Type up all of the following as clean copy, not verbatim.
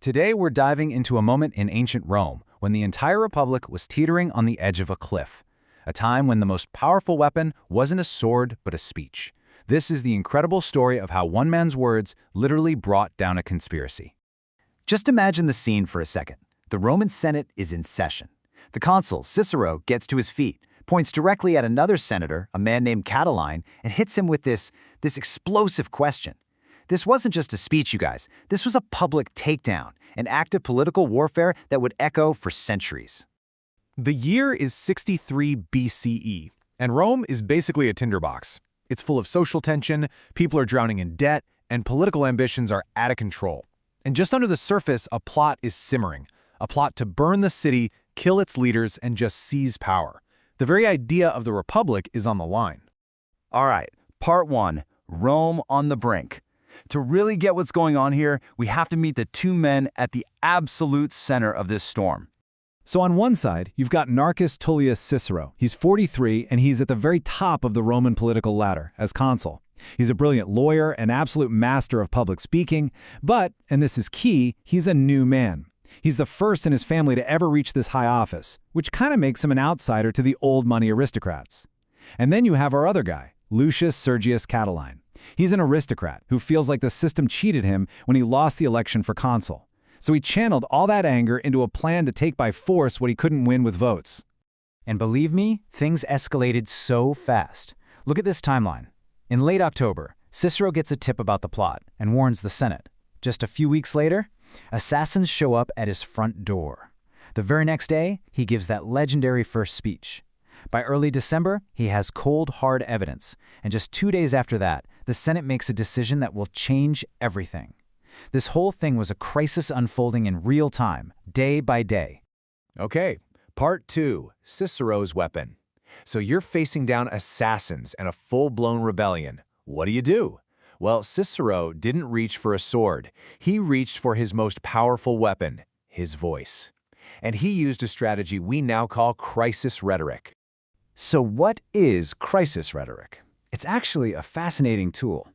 Today we're diving into a moment in ancient Rome when the entire republic was teetering on the edge of a cliff, a time when the most powerful weapon wasn't a sword but a speech. This is the incredible story of how one man's words literally brought down a conspiracy. Just imagine the scene for a second. The Roman Senate is in session. The consul, Cicero, gets to his feet, points directly at another senator, a man named Catiline, and hits him with this explosive question. This wasn't just a speech, you guys. This was a public takedown, an act of political warfare that would echo for centuries. The year is 63 BCE, and Rome is basically a tinderbox. It's full of social tension, people are drowning in debt, and political ambitions are out of control. And just under the surface, a plot is simmering, a plot to burn the city, kill its leaders, and just seize power. The very idea of the republic is on the line. All right, part one, Rome on the brink. To really get what's going on here, we have to meet the two men at the absolute center of this storm. So on one side, you've got Marcus Tullius Cicero. He's 43, and he's at the very top of the Roman political ladder as consul. He's a brilliant lawyer, an absolute master of public speaking, but, and this is key, he's a new man. He's the first in his family to ever reach this high office, which kind of makes him an outsider to the old money aristocrats. And then you have our other guy, Lucius Sergius Catilina. He's an aristocrat who feels like the system cheated him when he lost the election for consul. So he channeled all that anger into a plan to take by force what he couldn't win with votes. And believe me, things escalated so fast. Look at this timeline. In late October, Cicero gets a tip about the plot and warns the Senate. Just a few weeks later, assassins show up at his front door. The very next day, he gives that legendary first speech. By early December, he has cold, hard evidence, and just 2 days after that, the Senate makes a decision that will change everything. This whole thing was a crisis unfolding in real time, day by day. Okay, part two, Cicero's weapon. So you're facing down assassins and a full-blown rebellion. What do? Well, Cicero didn't reach for a sword. He reached for his most powerful weapon, his voice. And he used a strategy we now call crisis rhetoric. So what is crisis rhetoric? It's actually a fascinating tool.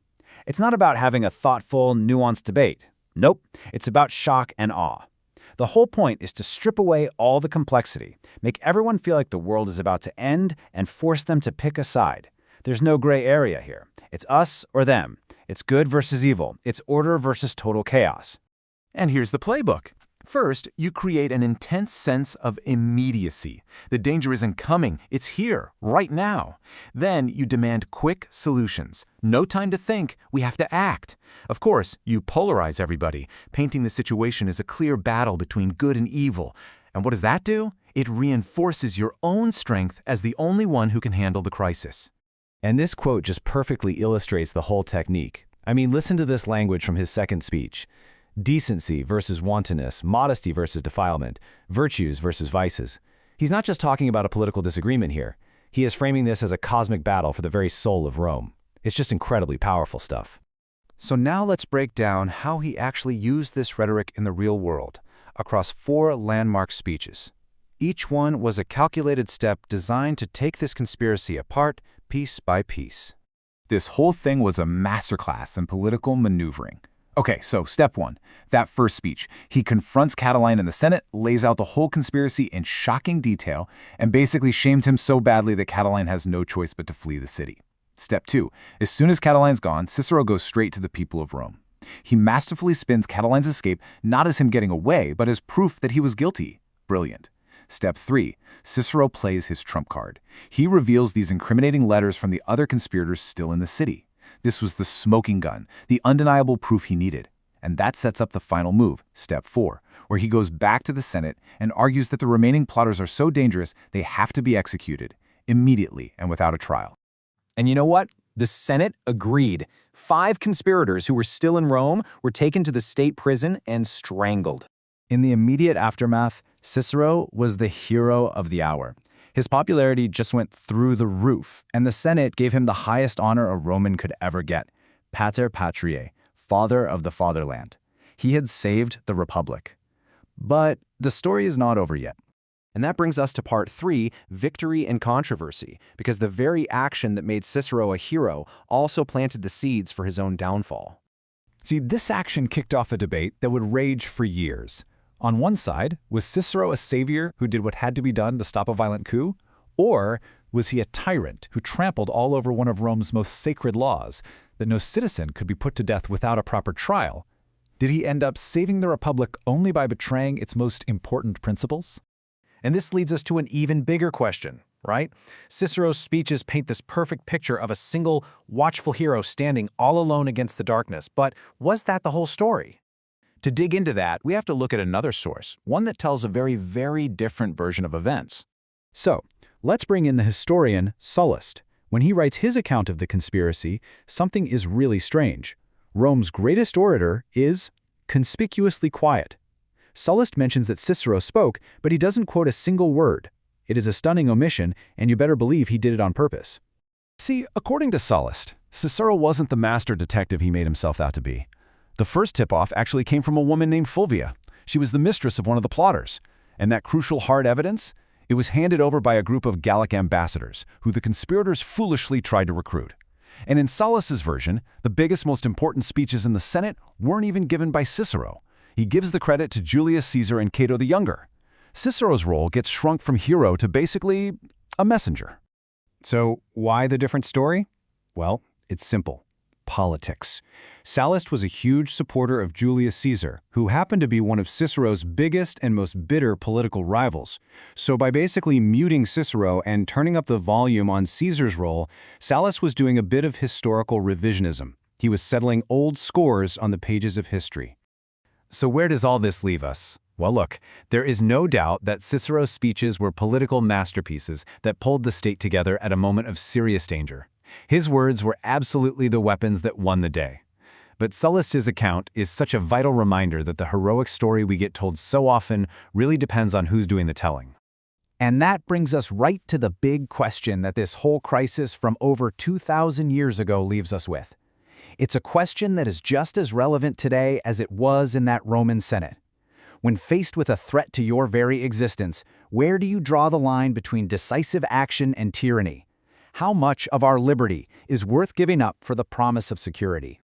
It's not about having a thoughtful, nuanced debate. Nope, it's about shock and awe. The whole point is to strip away all the complexity, make everyone feel like the world is about to end, and force them to pick a side. There's no gray area here. It's us or them. It's good versus evil. It's order versus total chaos. And here's the playbook. First, you create an intense sense of immediacy. The danger isn't coming, it's here, right now. Then you demand quick solutions. No time to think, we have to act. Of course, you polarize everybody, painting the situation as a clear battle between good and evil. And what does that do? It reinforces your own strength as the only one who can handle the crisis. And this quote just perfectly illustrates the whole technique. I mean, listen to this language from his second speech. Decency versus wantonness, modesty versus defilement, virtues versus vices. He's not just talking about a political disagreement here. He is framing this as a cosmic battle for the very soul of Rome. It's just incredibly powerful stuff. So now let's break down how he actually used this rhetoric in the real world, across 4 landmark speeches. Each one was a calculated step designed to take this conspiracy apart piece by piece. This whole thing was a masterclass in political maneuvering. Okay, so step 1, that first speech. He confronts Catiline in the Senate, lays out the whole conspiracy in shocking detail, and basically shamed him so badly that Catiline has no choice but to flee the city. Step 2, as soon as Catiline's gone, Cicero goes straight to the people of Rome. He masterfully spins Catiline's escape not as him getting away, but as proof that he was guilty. Brilliant. Step 3, Cicero plays his trump card. He reveals these incriminating letters from the other conspirators still in the city. This was the smoking gun, the undeniable proof he needed. And that sets up the final move, step 4, where he goes back to the Senate and argues that the remaining plotters are so dangerous they have to be executed, immediately and without a trial. And you know what? The Senate agreed. 5 conspirators who were still in Rome were taken to the state prison and strangled. In the immediate aftermath, Cicero was the hero of the hour. His popularity just went through the roof, and the Senate gave him the highest honor a Roman could ever get, Pater Patriae, father of the fatherland. He had saved the Republic. But the story is not over yet. And that brings us to part 3, victory and controversy, because the very action that made Cicero a hero also planted the seeds for his own downfall. See, this action kicked off a debate that would rage for years. On one side, was Cicero a savior who did what had to be done to stop a violent coup? Or was he a tyrant who trampled all over one of Rome's most sacred laws, that no citizen could be put to death without a proper trial? Did he end up saving the Republic only by betraying its most important principles? And this leads us to an even bigger question, right? Cicero's speeches paint this perfect picture of a single, watchful hero standing all alone against the darkness. But was that the whole story? To dig into that, we have to look at another source, one that tells a very different version of events. So, let's bring in the historian Sallust. When he writes his account of the conspiracy, something is really strange. Rome's greatest orator is conspicuously quiet. Sallust mentions that Cicero spoke, but he doesn't quote a single word. It is a stunning omission, and you better believe he did it on purpose. See, according to Sallust, Cicero wasn't the master detective he made himself out to be. The first tip-off actually came from a woman named Fulvia. She was the mistress of one of the plotters. And that crucial hard evidence? It was handed over by a group of Gallic ambassadors, who the conspirators foolishly tried to recruit. And in Sallus's version, the biggest, most important speeches in the Senate weren't even given by Cicero. He gives the credit to Julius Caesar and Cato the Younger. Cicero's role gets shrunk from hero to basically a messenger. So, why the different story? Well, it's simple. Politics. Sallust was a huge supporter of Julius Caesar, who happened to be one of Cicero's biggest and most bitter political rivals. So by basically muting Cicero and turning up the volume on Caesar's role, Sallust was doing a bit of historical revisionism. He was settling old scores on the pages of history. So where does all this leave us? Well, look, there is no doubt that Cicero's speeches were political masterpieces that pulled the state together at a moment of serious danger. His words were absolutely the weapons that won the day. But Sallus's account is such a vital reminder that the heroic story we get told so often really depends on who's doing the telling. And that brings us right to the big question that this whole crisis from over 2,000 years ago leaves us with. It's a question that is just as relevant today as it was in that Roman Senate. When faced with a threat to your very existence, where do you draw the line between decisive action and tyranny? How much of our liberty is worth giving up for the promise of security?